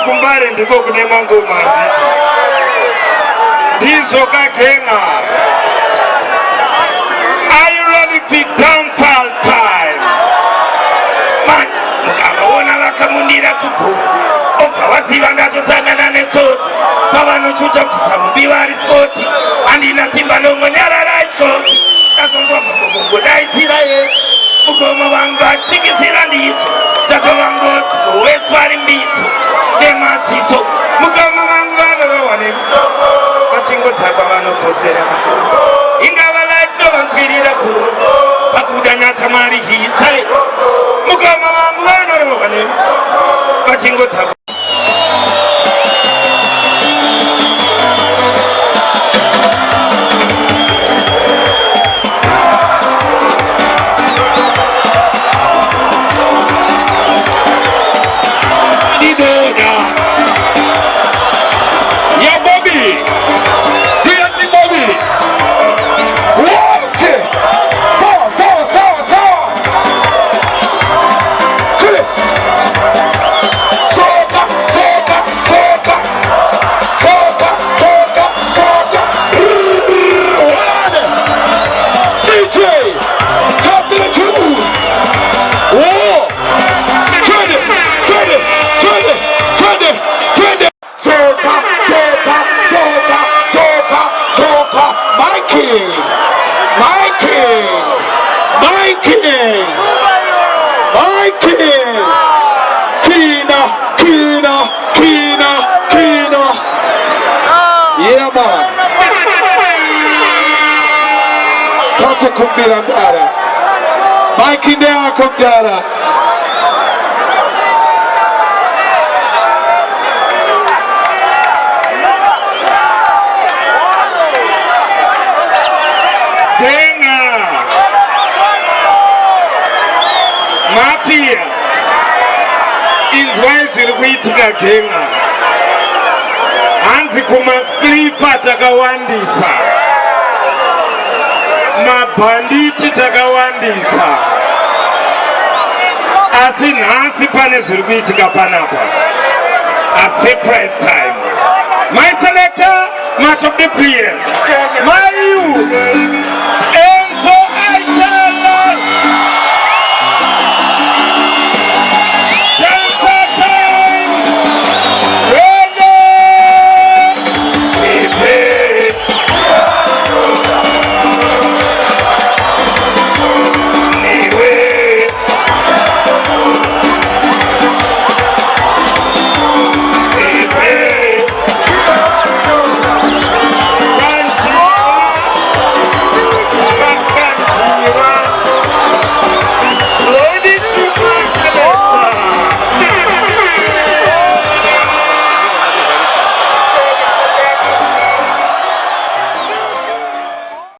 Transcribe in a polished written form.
kumbare ndiko kune mangoma ndizo kaKinnah. Are you ready for dancehall time? Manje mukaona vakamundira kugudzi obva vaziva ndatosangana netsotsi pavanochuta kusamubiwa ari spoti handina simba nongonyarara achikoki ndazonzwa mambongodaidzira yesu mukoma vangu vatyikitsira ndiso takavangotsi wetsu vari mbiso nemadziso mukoma vangu vanorohwa nemusoro vachingotakwa vanopotsera musoro ingava laito vanzvirira kuro pakuda nyatsamwari hisai mukoma vangu vanorohwa nemusoro vachingotakwa Kinnah. Yeah, man. Takukumbira mdara. Mike ndako mdara. Kinnah. Mafia. Inzwaizviri kuitika Kinnah. Hanzi kumasplifa takawandisa, mabhanditi takawandisa, asi nhasi pane zviri kuitika panapa. A surprise time. My selector, match of the players, my youth.